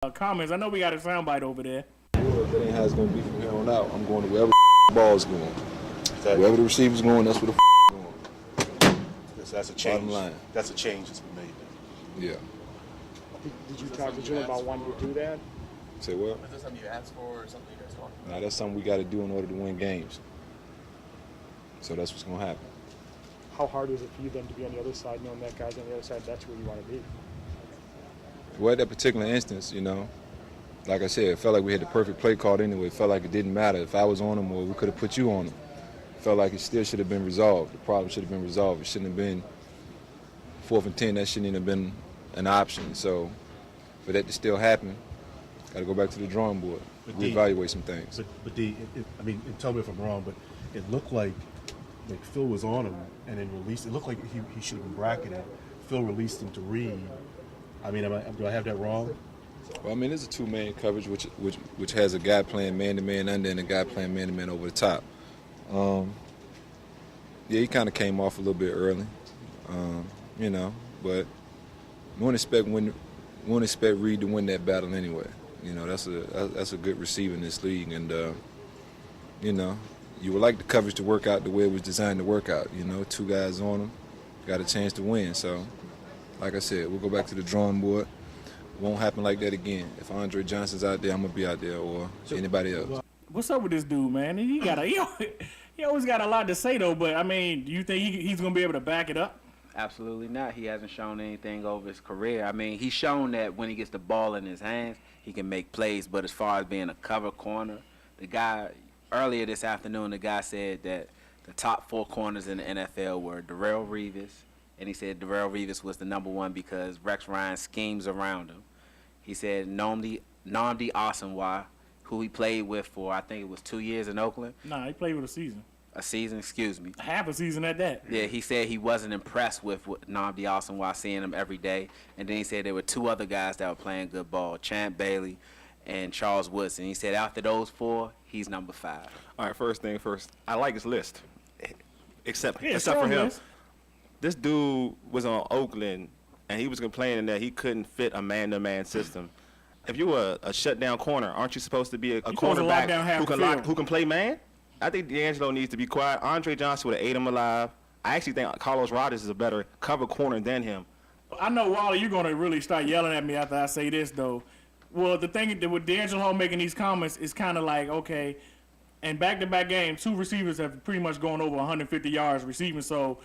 comments. I know we got a soundbite over there. Well, that ain't how it's gonna be from here on out. I'm going to wherever the ball's going. Wherever the receiver's going, that's where the going. That's a change. Bottom line. That's a change that's been made. Yeah. Did you talk to Jim about wanting to do that? Say what? Is this something you asked for or something you guys want? Nah, that's something we got to do in order to win games. So that's what's gonna happen. How hard was it for you then to be on the other side, knowing that guys on the other side, that's where you want to be? Well, at that particular instance, like I said, it felt like we had the perfect play called anyway. It felt like it didn't matter if I was on him or we could have put you on him. It felt like it still should have been resolved. The problem should have been resolved. It shouldn't have been 4th and 10. That shouldn't have been an option. So for that to still happen, got to go back to the drawing board, reevaluate some things. But D, and tell me if I'm wrong, but it looked like Phil was on him and then released. It looked like he should have been bracketed. Phil released him to Reed. I mean, do I have that wrong? Well, I mean, there's a two-man coverage, which has a guy playing man-to-man under and a guy playing man-to-man over the top. Yeah, he kind of came off a little bit early, but we wouldn't expect Reed to win that battle anyway. That's a good receiver in this league, and you would like the coverage to work out the way it was designed to work out. 2 guys on him, got a chance to win. So, like I said, we'll go back to the drawing board. Won't happen like that again. If Andre Johnson's out there, I'm gonna be out there, or anybody else. What's up with this dude, man? He always got a lot to say though. But I mean, do you think he's gonna be able to back it up? Absolutely not. He hasn't shown anything over his career. I mean, he's shown that when he gets the ball in his hands, he can make plays. But as far as being a cover corner, the guy earlier this afternoon, the guy said that the top 4 corners in the NFL were Darrelle Revis, and he said Darrelle Revis was the number 1 because Rex Ryan schemes around him. He said Nnamdi Asomugha, who he played with for, I think it was 2 years in Oakland. Nah, he played with a season. A season, excuse me. Half a season at that. Yeah, he said he wasn't impressed with Nnamdi Asomugha, seeing him every day. And then he said there were 2 other guys that were playing good ball, Champ Bailey and Charles Woodson. He said after those 4, he's number 5. All right, first thing first. I like his list, except for him. List. This dude was on Oakland, and he was complaining that he couldn't fit a man-to-man system. If you were a shutdown corner, aren't you supposed to be a cornerback who can play man? I think D'Angelo needs to be quiet. Andre Johnson would have ate him alive. I actually think Carlos Rogers is a better cover corner than him. I know, Wally, you're going to really start yelling at me after I say this, though. Well, the thing that with D'Angelo making these comments is kind of like, okay, in back-to-back games, 2 receivers have pretty much gone over 150 yards receiving. So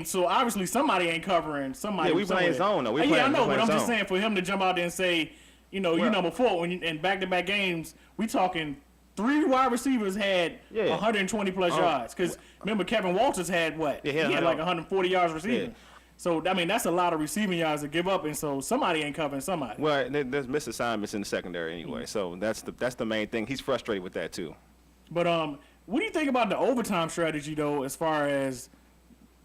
so obviously somebody ain't covering somebody. Yeah, we playing zone, though. I know, but I'm just saying for him to jump out there and say, you number 4 in back-to-back games, we talking 3 wide receivers had 120 plus yards. Because remember, Kevin Walters had what? Yeah, he had like 140 yards receiving. Yeah. So, I mean, that's a lot of receiving yards to give up, and so somebody ain't covering somebody. Well, there's missed assignments in the secondary anyway, so that's the main thing. He's frustrated with that, too. But what do you think about the overtime strategy, though, as far as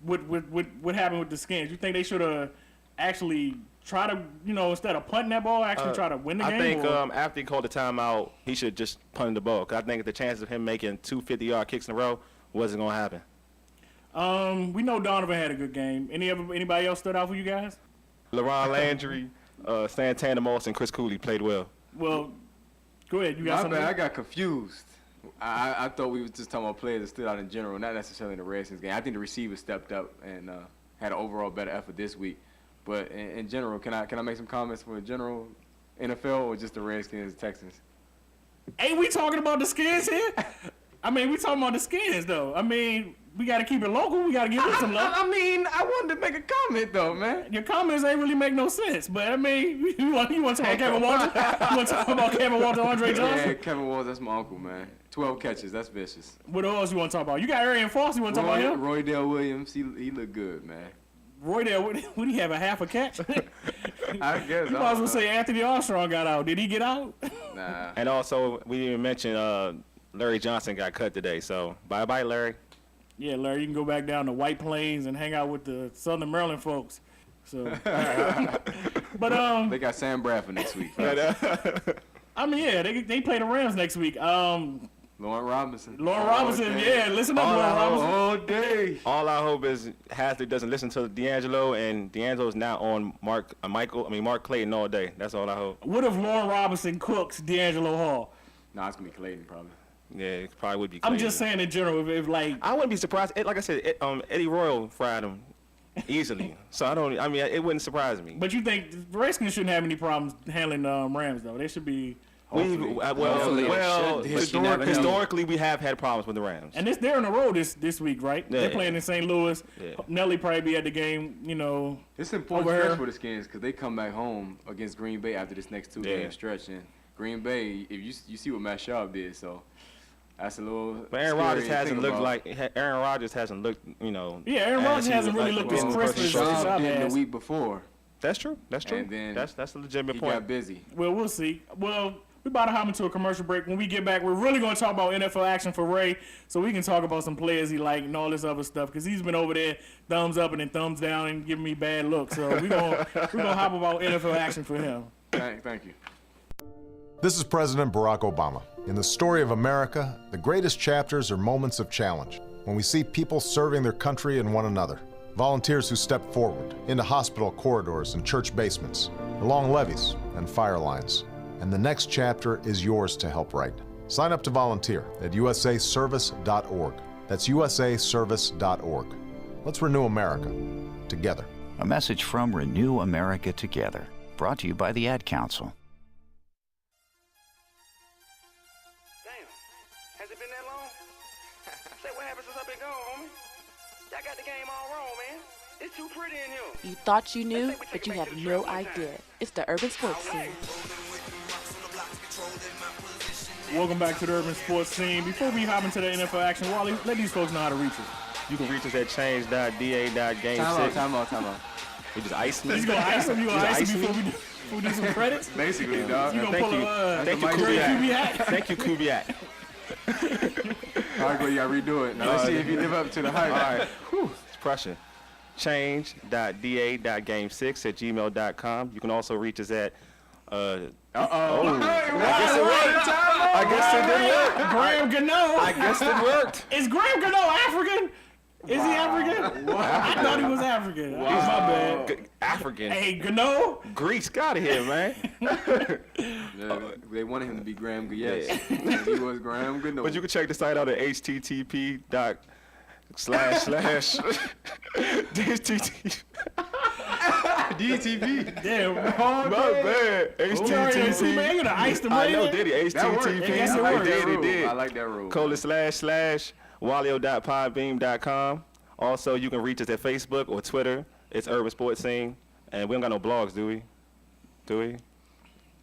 what happened with the Skins? You think they should have actually try to, instead of punting that ball, actually try to win the game? I think after he called the timeout, he should just punt the ball, because I think the chances of him making 2 50-yard kicks in a row wasn't going to happen. We know Donovan had a good game. Anybody else stood out for you guys? LaRon Landry, Santana Moss, and Chris Cooley played well. Well, go ahead. You got something? I got confused. I thought we was just talking about players that stood out in general, not necessarily in the Redskins game. I think the receivers stepped up and had an overall better effort this week. But in general, can I make some comments for the general NFL or just the Redskins, Texans? Ain't we talking about the Skins here? I mean, we talking about the Skins, though. I mean, we got to keep it local. We got to give it some love. I mean, I wanted to make a comment, though, man. Your comments ain't really make no sense. But, I mean, you want to talk about Kevin Walter? You want to talk about Kevin Walter, Andre Johnson? Yeah, Kevin Walter, that's my uncle, man. 12 catches, that's vicious. What else you want to talk about? You got Arian Foss, you want to talk about him? Roydale Williams, he looked good, man. Roydale, would he have a half a catch? I guess. You might as well say Anthony Armstrong got out. Did he get out? Nah. And also, we didn't mention Larry Johnson got cut today, so bye-bye, Larry. Yeah, Larry, you can go back down to White Plains and hang out with the Southern Maryland folks. So, but they got Sam Bradford next week. I mean, yeah, they play the Rams next week. Lauren Robinson. Lauren Robinson, yeah, listen up, Lauren Robinson. All day. All I hope is Hasley doesn't listen to D'Angelo, and D'Angelo's not on Mark Clayton all day. That's all I hope. What if Lauren Robinson cooks D'Angelo Hall? Nah, it's gonna be Clayton probably. Yeah, it probably would be I'm Clayton. just saying in general, if like I wouldn't be surprised. Like I said, Eddie Royal fried him easily. So it wouldn't surprise me. But you think the Redskins shouldn't have any problems handling Rams though? They should be. Hopefully it should. Historically, we have had problems with the Rams. And they're on the road this week, right? Yeah. They're playing in St. Louis. Yeah. Nelly probably be at the game, you know. It's an important over stretch here. for the Skins because they come back home against Green Bay after this next 2 game stretch. And Green Bay, if you see what Matt Schaub did, so that's a little. But Aaron Rodgers hasn't looked, you know. Yeah, Aaron Rodgers hasn't really looked as crisp as Schaub Schaub did has. the week before. That's true. And then that's a legitimate He point. got busy. Well, we'll see. Well, we're about to hop into a commercial break. When we get back, we're really going to talk about NFL action for Ray, so we can talk about some players he like and all this other stuff, because he's been over there thumbs up and then thumbs down and giving me bad looks. So we're gonna hop about NFL action for him. Thank you. This is President Barack Obama. In the story of America, the greatest chapters are moments of challenge, when we see people serving their country and one another. Volunteers who step forward into hospital corridors and church basements, along levees and fire lines. And the next chapter is yours to help write. Sign up to volunteer at usaservice.org. That's usaservice.org. Let's renew America together. A message from Renew America Together, brought to you by the Ad Council. Damn, has it been that long? Say, what happened since I've been gone, homie? Y'all got the game all wrong, man. It's too pretty in here. You thought you knew, but you have no idea. It's the Urban Sports Scene. Welcome back to the Urban Sports Scene. Before we hop into the NFL action, Wally, let these folks know how to reach us. You can reach us at change.da.game6. Time out. We just ice me. You gonna ice them? You gonna Just ice them ice before we do some credits? Basically, dog. You gonna Thank pull you. a Thank you, Kubiak? Thank you, Kubiak. All right, well, you gotta redo it. Now let's see if you live up to the hype. All right. Whew, it's pressure. Change.da.game6@gmail.com. You can also reach us at I guess it didn't work. Graham Gano. I guess it worked. Is Graham Gano African? Is he African? I thought he was African. Wow. He's my bad. African. Hey, Gano. Greece, got of here, man. They wanted him to be Graham Guyess. And he was Graham Gano. But you can check the site out at http:// DTV. Damn. My bad. HTTP. Man, you gonna ice them I right know, there? did he? That worked. HTTP. Yes, it I like worked. that rule. It I like that rule. Walio.podbeam.com. Also, you can reach us at Facebook or Twitter. It's Urban Sports Scene. And we don't got no blogs, do we? Do we?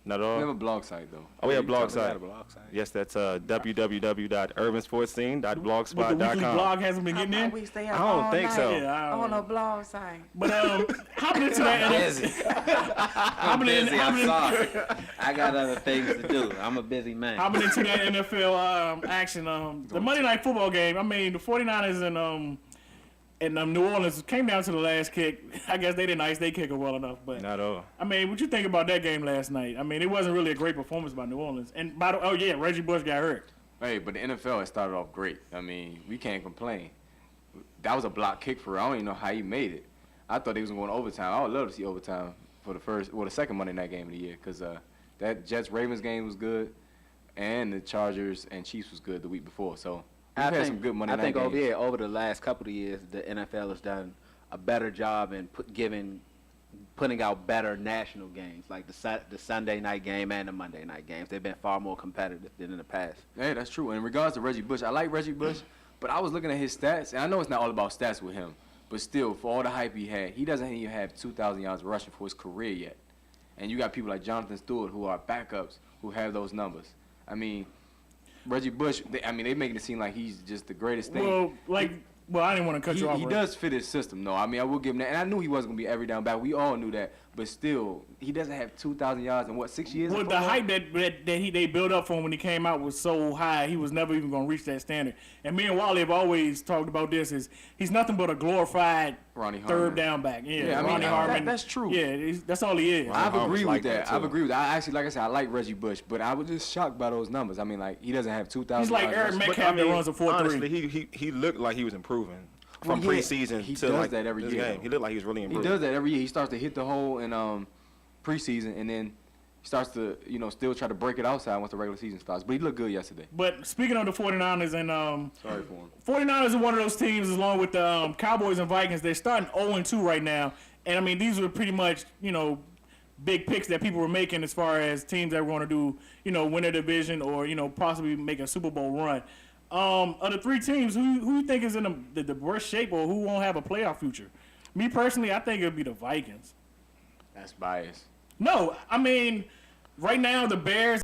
Not at all? We have a blog site, though. Oh, we have a blog We site. got a blog site. Yes, that's www.urbansportscene.blogspot.com. But the weekly blog hasn't been getting in? We stay I up don't all think night so. Yeah, I don't on know. a blog site. But hopping into that I'm busy. I'm hopping sorry. I got other things to do. I'm a busy man. into that NFL action, the Monday Night Football game. I mean, the 49ers and New Orleans came down to the last kick. I guess they didn't ice their kicker well enough, but Not at all. I mean, what you think about that game last night? I mean, it wasn't really a great performance by New Orleans. And Reggie Bush got hurt. Hey, but the NFL has started off great. I mean, we can't complain. That was a block kick for real. I don't even know how he made it. I thought they was going to overtime. I would love to see overtime for the second Monday night game of the year, because that Jets-Ravens game was good, and the Chargers and Chiefs was good the week before. So we've had some good Monday night games. Over the last couple of years, the NFL has done a better job in putting out better national games, like the Sunday night game and the Monday night games. They've been far more competitive than in the past. Hey, that's true. And in regards to Reggie Bush, I like Reggie Bush, but I was looking at his stats, and I know it's not all about stats with him, but still, for all the hype he had, he doesn't even have 2,000 yards rushing for his career yet. And you got people like Jonathan Stewart, who are backups, who have those numbers. I mean, Reggie Bush, they making it seem like he's just the greatest thing. Well, I didn't want to cut you off. He does fit his system, though. I mean, I will give him that. And I knew he wasn't going to be every down back. We all knew that. But still, he doesn't have 2,000 yards in, 6 years? Well, the hype that they built up for him when he came out was so high, he was never even going to reach that standard. And me and Wally have always talked about this. He's nothing but a glorified Ronnie Harmon. third down back. Yeah, I mean, Ronnie Harmon. that's true. Yeah, that's all he is. I've Harmon's agreed like with that. that, I've too. agreed with that. I actually, like I said, I like Reggie Bush, but I was just shocked by those numbers. I mean, like, he doesn't have 2,000. He's like yards Eric rushing. Metcalf that runs a 4.3. Honestly, he looked like he was improving from Well, yeah, preseason he to does like that every this year, game. though. He looked like he was really He improving. does that every year. He starts to hit the hole in preseason, and then starts to, still try to break it outside once the regular season starts. But he looked good yesterday. But speaking of the 49ers and Sorry for him. 49ers are one of those teams, along with the Cowboys and Vikings. They're starting 0-2 right now, and I mean these were pretty much big picks that people were making as far as teams that were going to do win a division or possibly make a Super Bowl run. Of the three teams, who you think is in the worst shape or who won't have a playoff future? Me personally, I think it would be the Vikings. That's biased. No, I mean right now the Bears.